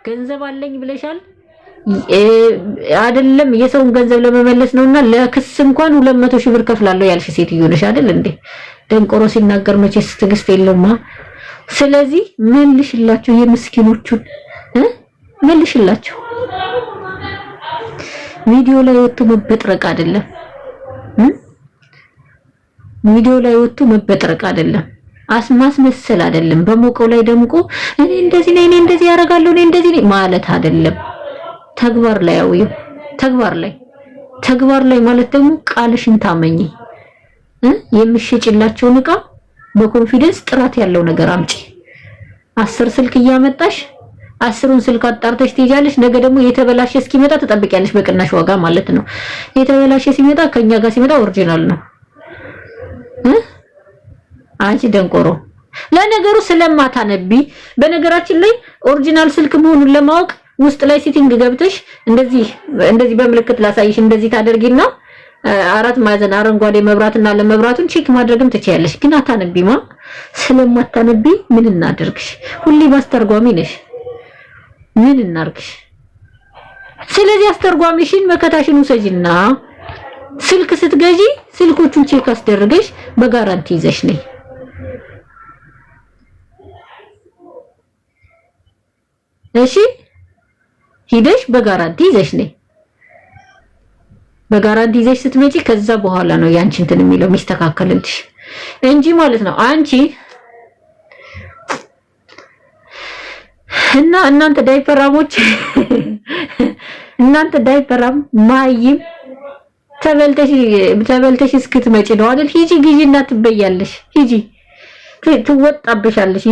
ገንዘብ አለኝ ብለሻል አይደለም? የሰውን ገንዘብ ለመመለስ ነውና ለክስ እንኳን 200 ሺህ ብር ከፍላለሁ ያልሽ ሴትዮ ነሽ አይደል እንዴ? ደንቆሮ ሲናገር መቼስ ትዕግስት የለውማ። ስለዚህ መልሽላቸው፣ የምስኪኖቹን መልሽላቸው። ቪዲዮ ላይ ወጥቶ መበጥረቅ አይደለም፣ ቪዲዮ ላይ ወጥቶ መበጥረቅ አይደለም፣ ማስመሰል አይደለም። በሞቀው ላይ ደምቆ እኔ እንደዚህ ነኝ፣ እኔ እንደዚህ ያደርጋለሁ፣ እኔ እንደዚህ ነኝ ማለት አይደለም። ተግባር ላይ አውዩ። ተግባር ላይ ማለት ደግሞ ቃልሽን ታመኚ። የምትሸጪላቸውን ዕቃ በኮንፊደንስ ጥራት ያለው ነገር አምጪ። 10 ስልክ እያመጣሽ 10ን ስልክ አጣርተሽ ትይዣለሽ። ነገ ደግሞ የተበላሸ እስኪመጣ ትጠብቂያለሽ፣ በቅናሽ ዋጋ ማለት ነው። የተበላሸ ሲመጣ ከኛ ጋር ሲመጣ ኦሪጂናል ነው። አንቺ ደንቆሮ፣ ለነገሩ ስለማታነቢ በነገራችን ላይ ኦሪጂናል ስልክ መሆኑን ለማወቅ ውስጥ ላይ ሴቲንግ ገብተሽ እንደዚህ በምልክት ላሳይሽ፣ እንደዚህ ታደርጊና 4 ማዕዘን አረንጓዴ መብራትና ለመብራቱን ቼክ ማድረግም ትችያለሽ። ግን አታነቢማ። ስለማታነቢ ምን እናድርግሽ? ሁሌ ባስተርጓሚ ነሽ። ምን እናርግሽ? ስለዚህ አስተርጓሚሽን መከታሽን ውሰጂና ስልክ ስትገዢ ስልኮቹን ቼክ አስደርገሽ በጋራንቲ ይዘሽ ነይ። እሺ ሂደሽ በጋራንቲ ይዘሽ ነይ። በጋራንቲ ይዘሽ ስትመጪ ከዛ በኋላ ነው ያንቺ እንትን የሚለው የሚስተካከልልሽ እንጂ ማለት ነው። አንቺ እና እናንተ ዳይፐራሞች እናንተ ዳይፐራም ማይም ተበልተሽ እስክትመጪ ነው አይደል? ሂጂ ግዢና ትበያለሽ። ሂጂ ትወጣብሻለሽ።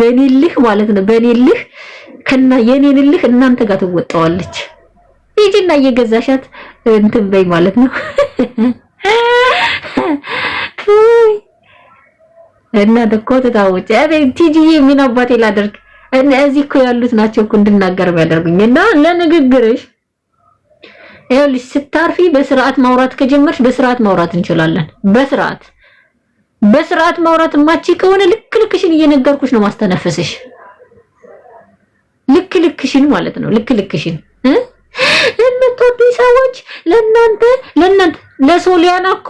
በኔልህ ማለት ነው። በኔልህ ከና የኔንልህ እናንተ ጋር ትወጣዋለች። ሂጂና እየገዛሻት እንትን በይ ማለት ነው። እና ተቆጥታውጭ ቲጂዬ ምን አባቴ ላደርግ? እነዚህ እኮ ያሉት ናቸው እኮ እንድናገር የሚያደርጉኝ። እና ለንግግርሽ ይኸውልሽ ስታርፊ በስርዓት ማውራት ከጀመርሽ በስርዓት ማውራት እንችላለን። በስርዓት ማውራት ማቺ ከሆነ ልክልክሽን እየነገርኩሽ ነው ማስተነፈስሽ። ልክልክሽን ማለት ነው። ልክልክሽን የምትወዱኝ ሰዎች ለእናንተ ለሶሊያና እኮ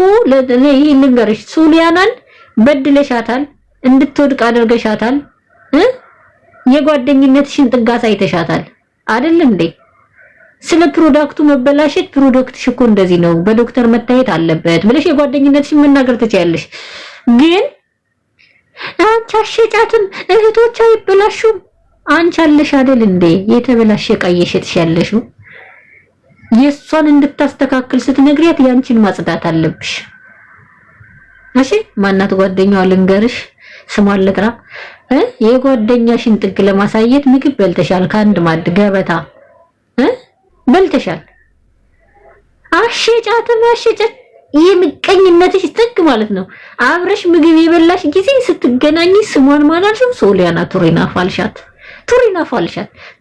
ይሄ ልንገርሽ፣ ሶሊያናን በድለሻታል፣ እንድትወድቅ አድርገሻታል። የጓደኝነትሽን ጥግ አሳይተሻታል አይደል እንዴ? ስለ ፕሮዳክቱ መበላሸት ፕሮዳክትሽ እኮ እንደዚህ ነው በዶክተር መታየት አለበት ብለሽ የጓደኝነትሽን መናገር ትችያለሽ። ግን አንቺ አሸጫትም እህቶች አይበላሹም። አንቺ አለሽ አይደል እንዴ የተበላሸ ዕቃ እየሸጥሽ ያለሽው። የሷን እንድታስተካክል ስትነግሪያት ያንቺን ማጽዳት አለብሽ። እሺ ማናት ጓደኛዋ ልንገርሽ፣ ስሟን ልጥራ። የጓደኛሽን ጥግ ለማሳየት ምግብ በልተሻል፣ ከአንድ ማድ ገበታ በልተሻል። አሸጫትም አሸጫት የምቀኝነትሽ ጥግ ማለት ነው። አብረሽ ምግብ የበላሽ ጊዜ ስትገናኝ ስሟን ማናልሽም ሶሊያና ቱሪና ፋልሻት።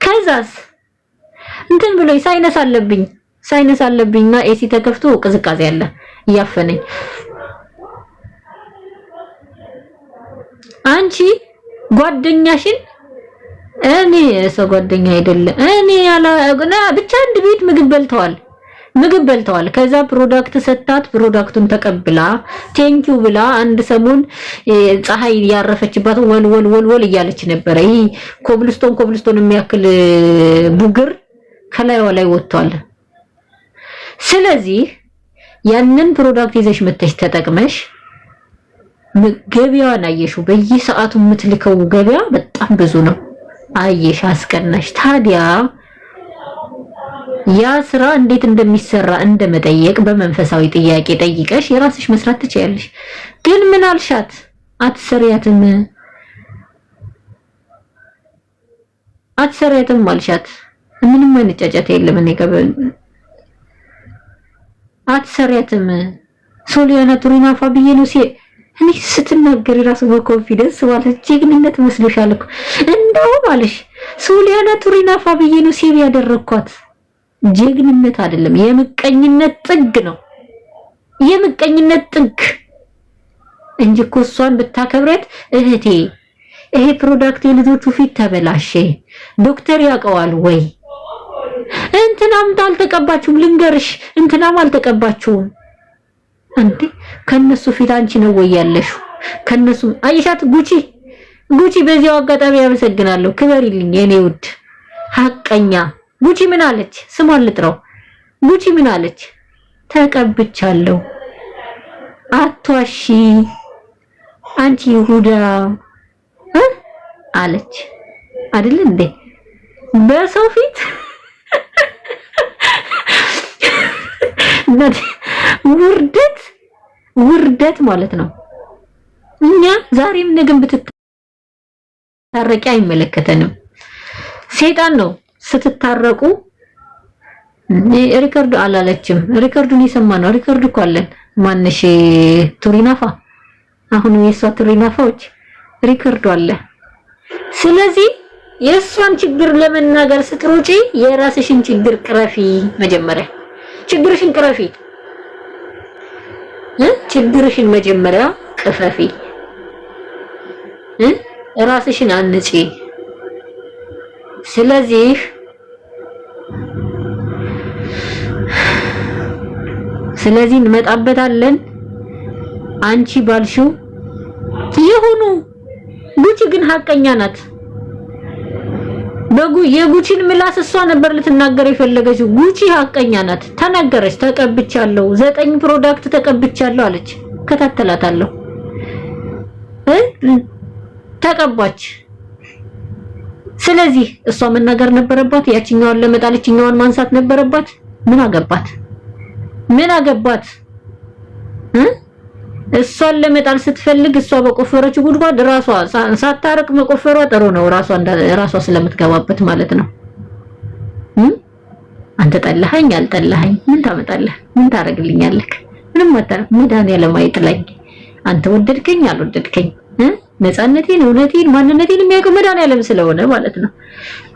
ከዛስ እንትን ብሎ ሳይነስ አለብኝና ኤሲ ተከፍቶ ቅዝቃዜ አለ እያፈነኝ። አንቺ ጓደኛሽን እኔ ሰው ጓደኛ አይደለም እኔ ያላግና ብቻ አንድ ቤት ምግብ በልተዋል። ከዛ ፕሮዳክት ሰጣት። ፕሮዳክቱን ተቀብላ ቴንኪው ብላ አንድ ሰሞን ፀሐይ ያረፈችባት ወል እያለች ነበር። ይሄ ኮብልስቶን የሚያክል ቡግር ከላይዋ ላይ ወጥቷል። ስለዚህ ያንን ፕሮዳክት ይዘሽ መተሽ ተጠቅመሽ ገበያዋን አየሽው። በየሰዓቱ የምትልከው ገበያ በጣም ብዙ ነው። አየሽ፣ አስቀናሽ። ታዲያ ያ ስራ እንዴት እንደሚሰራ እንደመጠየቅ በመንፈሳዊ ጥያቄ ጠይቀሽ የራስሽ መስራት ትችያለሽ። ግን ምን አልሻት? አትሰሪያትም አልሻት። ምንም አይነት ጫጫታ የለም። እኔ ገበል አትሰሪያትም። ሶሊያና ቱሪና ፋብዬ ነው እኔ ስትናገር ራሱ በኮንፊደንስ ማለት ጀግንነት መስሎሻል እኮ እንደው ማለሽ ሶሊያና ቱሪና ፋብዬ ነው ሴብ ያደረኳት። ጀግንነት አይደለም፣ የምቀኝነት ጥግ ነው። የምቀኝነት ጥግ እንጂ እኮ እሷን ብታከብረት እህቴ ይሄ ፕሮዳክት የልጆቹ ፊት ተበላሸ። ዶክተር ያውቀዋል ወይ? እንትናም አልተቀባችሁም ልንገርሽ፣ እንትናም አልተቀባችሁም እንዴ? ከነሱ ፊት አንቺ ነው ወይ ያለሽው? ከነሱ አይሻት ጉቺ በዚያው አጋጣሚ ያመሰግናለሁ። ክበሪልኝ የኔ ውድ ሐቀኛ ጉቺ ምን አለች? ስሟን ልጥራው። ጉቺ ምን አለች? ተቀብቻለሁ። አትዋሺ አንቺ ይሁዳ አለች አይደል እንዴ? በሰው ፊት ውርደት ማለት ነው። እኛ ዛሬም ነገም ብትታረቂ አይመለከተንም። ሰይጣን ነው ስትታረቁ። ሪከርድ አላለችም። ሪከርዱን የሰማ ነው። ሪከርድ እኮ አለን። ማንሽ ቱሪናፋ አሁን የሷ ቱሪናፋዎች ሪከርዱ አለ። ስለዚህ የሷን ችግር ለመናገር ስትሮጪ የራስሽን ችግር ቅረፊ። መጀመሪያ ችግርሽን ቅረፊ። ችግርሽን መጀመሪያ ቅፈፊ። ራስሽን አንጪ። ስለዚህ እንመጣበታለን። አንቺ ባልሽው ይሁኑ። ጉቺ ግን ሐቀኛ ናት። የጉቺን ምላስ እሷ ነበር ልትናገር የፈለገችው። ጉቺ ሐቀኛ ናት። ተናገረች። ተቀብቻለሁ፣ 9 ፕሮዳክት ተቀብቻለሁ አለች። ከታተላታለሁ። ተቀባች። ስለዚህ እሷ መናገር ነበረባት። ያቺኛዋን ለመጣል ያቺኛዋን ማንሳት ነበረባት። ምን አገባት? እሷን ለመጣል ስትፈልግ እሷ በቆፈረችው ጉድጓድ ራሷ ሳታረቅ መቆፈሯ ጥሩ ነው። ራሷ ስለምትገባበት ማለት ነው። አንተ ጠላኸኝ አልጠላኸኝ ምን ታመጣለህ? ምን ታረግልኛለህ? ምንም አታረግ። መድኃኒዓለም አይጥላኝ። አንተ ወደድከኝ አልወደድከኝ ነፃነቴን፣ እውነቴን፣ ማንነቴን የሚያውቀው መድኃኒዓለም ስለሆነ ማለት ነው።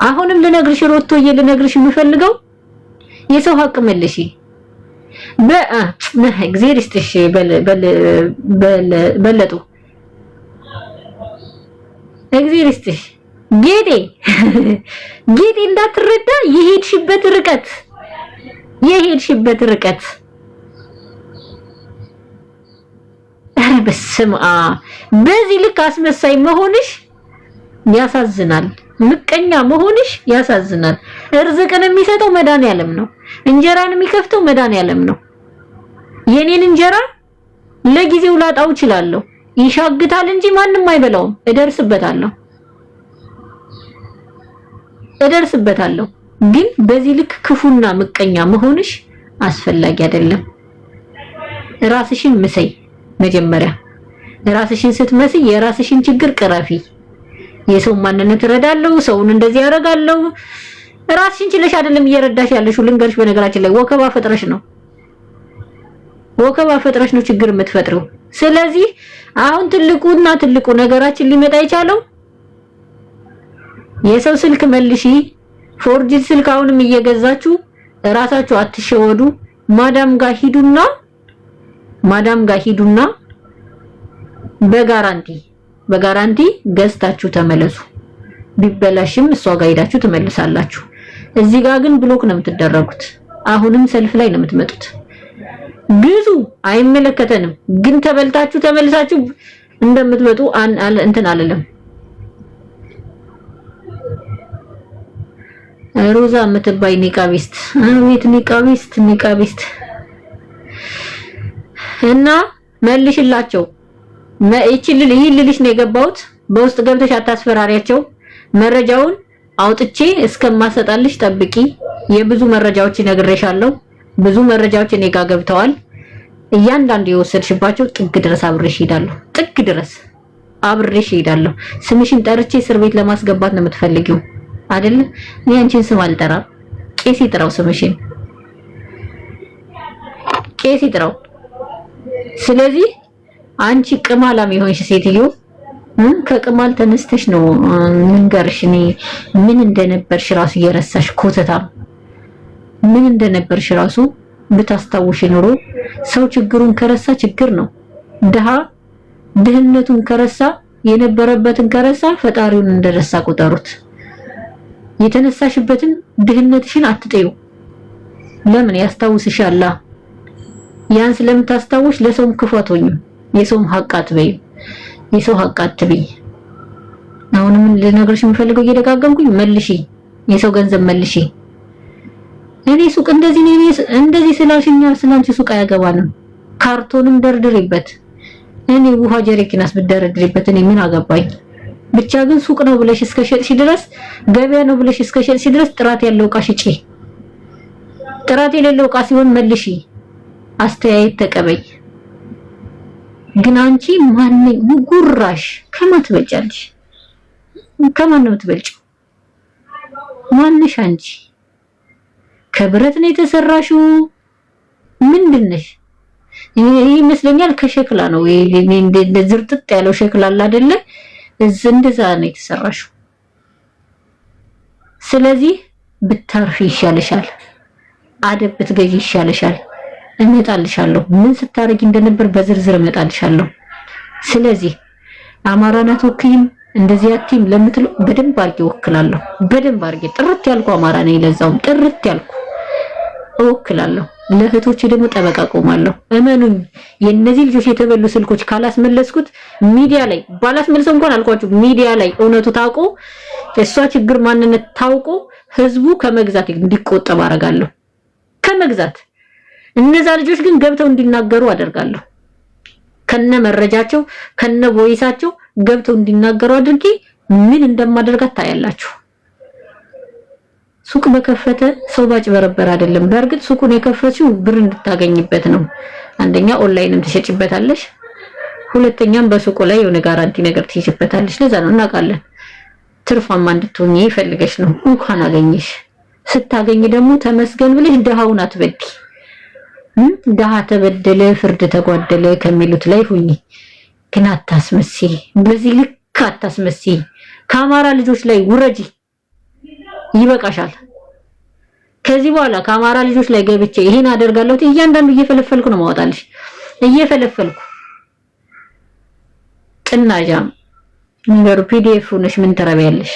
አሁንም ልነግርሽ ሮቶዬ፣ ልነግርሽ የምፈልገው የሰው ሀቅ መልሺ። እግዚአብሔር ይስጥሽ በለጡ፣ እግዚአብሔር ይስጥሽ ጌጤ እንዳትረዳ የሄድሽበት ርቀት ኧረ በስመ አብ። በዚህ ልክ አስመሳይ መሆንሽ ያሳዝናል። ምቀኛ መሆንሽ ያሳዝናል። እርዝቅን የሚሰጠው መድኃኒዓለም ነው። እንጀራን የሚከፍተው መድኃኒዓለም ነው። የኔን እንጀራ ለጊዜው ላጣው እችላለሁ፣ ይሻግታል እንጂ ማንም አይበላውም። እደርስበታለሁ። ግን በዚህ ልክ ክፉና ምቀኛ መሆንሽ አስፈላጊ አይደለም። ራስሽን ምሰይ። መጀመሪያ ራስሽን ስትመስይ የራስሽን ችግር ቅረፊ። የሰው ማንነት እረዳለሁ፣ ሰውን እንደዚህ ያደርጋለሁ። ራስሽን ችለሽ አይደለም እየረዳሽ ያለሽው። ልንገርሽ፣ በነገራችን ላይ ወከባ ፈጥረሽ ነው ችግር የምትፈጥሪው። ስለዚህ አሁን ትልቁ ነገራችን ሊመጣ የቻለው የሰው ስልክ መልሺ። ፎርጅድ ስልክ አሁንም እየገዛችሁ ራሳችሁ አትሸወዱ። ማዳም ጋር ሂዱና በጋራንቲ ገዝታችሁ ተመለሱ። ቢበላሽም እሷ ጋር ሄዳችሁ ትመልሳላችሁ። እዚህ ጋር ግን ብሎክ ነው የምትደረጉት። አሁንም ሰልፍ ላይ ነው የምትመጡት። ብዙ አይመለከተንም፣ ግን ተበልታችሁ ተመልሳችሁ እንደምትመጡ እንትን አለለም። ሮዛ የምትባይ ኒቃቢስት፣ አቤት ኒቃቢስት እና መልሽላቸው። ይህን ልልሽ ነው የገባሁት። በውስጥ ገብተሽ አታስፈራሪያቸው። መረጃውን አውጥቼ እስከማሰጣልሽ ጠብቂ። የብዙ መረጃዎች ነግሬሻለሁ። ብዙ መረጃዎች እኔ ጋር ገብተዋል። እያንዳንዱ የወሰድሽባቸው ጥግ ድረስ አብሬሽ ሄዳለሁ። ስምሽን ጠርቼ እስር ቤት ለማስገባት ነው የምትፈልጊው አይደል? እኔ አንቺን ስም አልጠራም። ቄስ ይጥራው፣ ስምሽን ቄስ ይጥራው። ስለዚህ አንቺ ቅማላም የሆንሽ ሴትዮ ከቅማል ተነስተሽ ነው ምንገርሽ። እኔ ምን እንደነበርሽ ራሱ እየረሳሽ ኮተታም ምን እንደነበርሽ ራሱ ብታስታውሽ ኖሮ። ሰው ችግሩን ከረሳ ችግር ነው። ድሃ ድህነቱን ከረሳ የነበረበትን ከረሳ ፈጣሪውን እንደረሳ ቁጠሩት። የተነሳሽበትን ድህነትሽን አትጠዩ። ለምን ያስታውስሻል? ያን ስለምታስታውሽ ለሰውም ክፋቶኝ የሰውም ሐቅ አትበይ፣ የሰው ሐቅ አትበይ። አሁንም ልነግርሽ የምፈልገው እየደጋገምኩኝ መልሺ፣ የሰው ገንዘብ መልሺ። እኔ ሱቅ እንደዚህ ስላልሽኛ ስላንቺ ሱቅ አያገባንም። ካርቶንም ደርድሪበት። እኔ ውሃ ጀሪኪናስ ብደረድሪበት እኔ ምን አገባኝ? ብቻ ግን ሱቅ ነው ብለሽ እስከሸጥሽ ድረስ ገበያ ነው ብለሽ እስከሸጥሽ ድረስ ጥራት ያለው ዕቃ ሽጪ። ጥራት የሌለው ዕቃ ሲሆን መልሺ፣ አስተያየት ተቀበይ። ግን አንቺ ማን ጉራሽ ከማን ትበልጫለሽ? ከማን ነው የምትበልጪው? ማንሽ አንቺ? ከብረት ነው የተሰራሽው? ምንድነሽ? ይመስለኛል ከሸክላ ነው እንደ ዝርጥጥ ያለው ሸክላ አለ አይደለ? እንደዛ ነው የተሰራሽው። ስለዚህ ብታርፊ ይሻለሻል፣ አደብ ብትገዢ ይሻለሻል። እመጣልሻለሁ፣ ምን ስታረጊ እንደነበር በዝርዝር እመጣልሻለሁ። ስለዚህ አማራናት ወክይም እንደዚህ አትይም ለምትሉ በደንብ አርጌ ወክላለሁ። በደንብ አርጌ ጥርት ያልኩ አማራ ነኝ። ለዛውም ጥርት ያልኩ እወክላለሁ። ለእህቶቼ ደግሞ ጠበቃ ቆማለሁ። እመኑኝ፣ የነዚህ ልጆች የተበሉ ስልኮች ካላስመለስኩት ሚዲያ ላይ ባላስመልሰው እንኳን አልኳችሁ፣ ሚዲያ ላይ እውነቱ ታውቆ እሷ ችግር ማንነት ታውቆ ህዝቡ ከመግዛት እንዲቆጠብ አደርጋለሁ። ከመግዛት እነዛ ልጆች ግን ገብተው እንዲናገሩ አደርጋለሁ። ከነ መረጃቸው ከነ ቮይሳቸው ገብተው እንዲናገሩ አድርጌ ምን እንደማደርጋት ታያላችሁ። ሱቅ በከፈተ ሰው ባጭበረበር አይደለም። በእርግጥ ሱቁን የከፈችው ብር እንድታገኝበት ነው። አንደኛ ኦንላይንም ትሸጭበታለሽ፣ ሁለተኛም በሱቁ ላይ የሆነ ጋራንቲ ነገር ትይዝበታለሽ። ለዛ ነው እናውቃለን። ትርፋማ እንድትሆኚ ይፈልገሽ ነው። እንኳን አገኘሽ። ስታገኝ ደግሞ ተመስገን ብለሽ ደሃውን አትበዲ። ደሃ ተበደለ ፍርድ ተጓደለ ከሚሉት ላይ ሁኚ። ግን አታስመሲ፣ በዚህ ልክ አታስመሲ። ከአማራ ልጆች ላይ ውረጂ፣ ይበቃሻል። ከዚህ በኋላ ከአማራ ልጆች ላይ ገብቼ ይሄን አደርጋለሁ እያንዳንዱ እየፈለፈልኩ ነው ማወጣልሽ፣ እየፈለፈልኩ ጥናጃም ነገሩ ፒዲኤፍ ሆነሽ ምን ተረበያለሽ?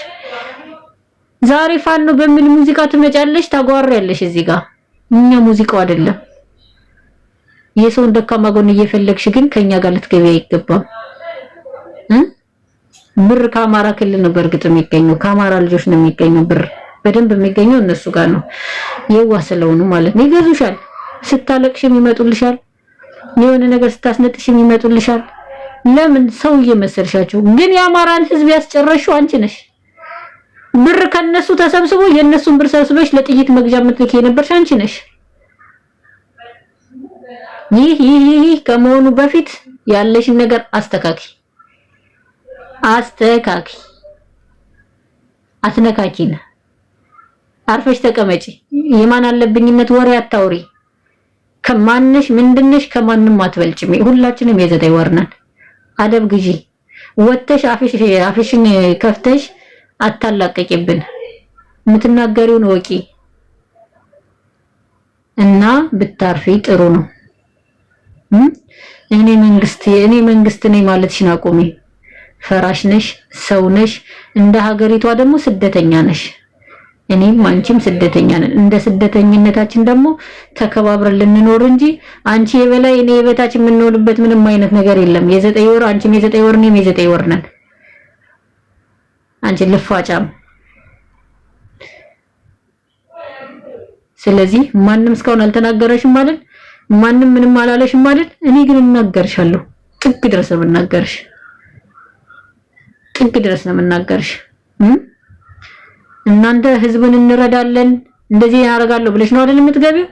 ዛሬ ፋኖ በሚል ሙዚቃ ትመጫለሽ፣ ታጓሪያለሽ። እዚህ ጋር እኛ ሙዚቃው አይደለም። የሰውን ደካማ ጎን እየፈለግሽ ግን ከኛ ጋር ልትገቢ አይገባም። ብር ከአማራ ክልል ነው በእርግጥ የሚገኘው፣ ከአማራ ልጆች ነው የሚገኘው። ብር በደንብ የሚገኘው እነሱ ጋር ነው። የዋ ስለሆኑ ማለት ነው። ይገዙሻል፣ ስታለቅሽም ይመጡልሻል፣ የሆነ ነገር ስታስነጥሽም ይመጡልሻል። ለምን ሰው እየመሰልሻቸው? ግን የአማራን ህዝብ ያስጨረሽው አንቺ ነሽ። ብር ከነሱ ተሰብስቦ የነሱን ብር ሰብስበሽ ለጥይት መግዣ የምትልኪ የነበርሽ አንቺ ነሽ። ይህ ከመሆኑ በፊት ያለሽን ነገር አስተካኪ። አትነካኪን። አርፈሽ ተቀመጪ። የማን አለብኝነት ወሬ አታውሪ። ከማንሽ ምንድነሽ? ከማንንም አትበልጭም። ሁላችንም የዘጠኝ ወር ነን። አደብ ግዢ። ወተሽ አፍሽን ከፍተሽ አታላቀቂብን። የምትናገሪውን ወቂ እና ብታርፊ ጥሩ ነው። እኔ መንግስት ነኝ ማለትሽን አቁሚ። ፈራሽ ነሽ፣ ሰው ነሽ። እንደ ሀገሪቷ ደግሞ ስደተኛ ነሽ። እኔም አንቺም ስደተኛ ነን። እንደ ስደተኝነታችን ደግሞ ተከባብረን ልንኖር እንጂ አንቺ የበላይ እኔ የበታች የምንሆንበት ምንም አይነት ነገር የለም። የዘጠኝ ወር አንቺም የዘጠኝ ወር እኔም የዘጠኝ ወር ነን። አንቺ ልፋጫም። ስለዚህ ማንም እስካሁን አልተናገረሽም ማለት ማንም ምንም አላለሽም ማለት እኔ ግን እናገርሻለሁ። ጥግ ድረስ ነው የምናገርሽ። ጥግ ድረስ ነው የምናገርሽ። እናንተ ህዝብን እንረዳለን እንደዚህ ያደርጋለሁ ብለሽ ነው አይደል የምትገቢው?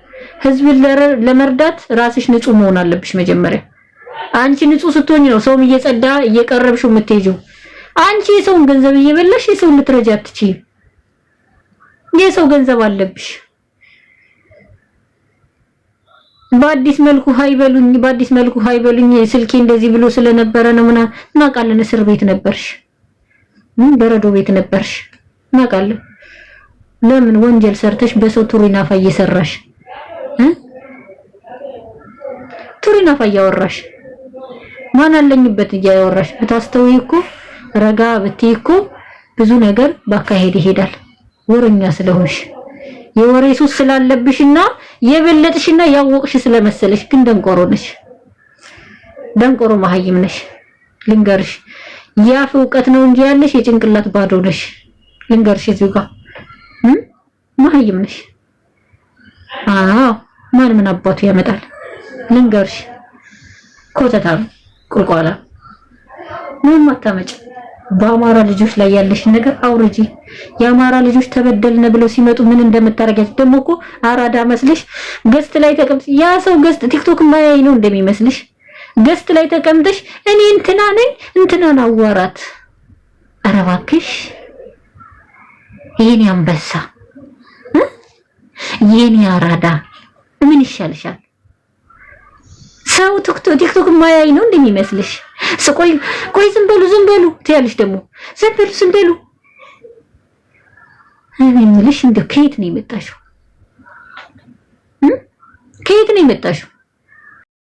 ህዝብን ለመርዳት ራስሽ ንጹህ መሆን አለብሽ መጀመሪያ። አንቺ ንጹህ ስትሆኚ ነው ሰውም እየጸዳ እየቀረብሽው የምትሄጂው። አንቺ የሰውን ገንዘብ እየበላሽ የሰውን ልትረጂ አትችይም። የሰው ገንዘብ አለብሽ። በአዲስ መልኩ ሃይበሉኝ ስልኬ እንደዚህ ብሎ ስለነበረ ነው ምና እናውቃለን። እስር ቤት ነበርሽ፣ በረዶ ቤት ነበርሽ እናውቃለን። ለምን ወንጀል ሰርተሽ በሰው ቱሪናፋ እየሰራሽ ቱሪናፋ እያወራሽ ማን አለኝበት እያወራሽ ብታስተውይ እኮ ረጋ ብትይ እኮ ብዙ ነገር ባካሄድ ይሄዳል። ወረኛ ስለሆንሽ የወሬ ሱስ ስላለብሽና የበለጥሽና ያወቅሽ ስለመሰለሽ ግን ደንቆሮ ነሽ። ደንቆሮ መሀይም ነሽ። ልንገርሽ ያፍ እውቀት ነው እንጂ ያለሽ የጭንቅላት ባዶ ነሽ። ልንገርሽ እዚህ ጋር መሀይም ነሽ። አዎ ማን ምን አባቱ ያመጣል? ልንገርሽ ኮተታም ቁልቋላ ምንም አታመጭ። በአማራ ልጆች ላይ ያለሽ ነገር አውርጂ። የአማራ ልጆች ተበደልነ ብለው ሲመጡ ምን እንደምታረጋቸው ደግሞ እኮ አራዳ መስልሽ ገስት ላይ ተቀምጥ። ያ ሰው ገስት ቲክቶክ ማያይ ነው እንደሚመስልሽ? ገስት ላይ ተቀምጠሽ እኔ እንትና ነኝ እንትናን አዋራት። ኧረ እባክሽ የኔ አንበሳ የኔ አራዳ ምን ይሻልሻል? ሰው ቲክቶክ ማያይ ነው እንደሚመስልሽ? ቆይ ዝም በሉ ትያለሽ ደግሞ ዝም በሉ። እኔ የምልሽ እንደው ከየት ነው የመጣሽው? ከየት ነው የመጣሽው?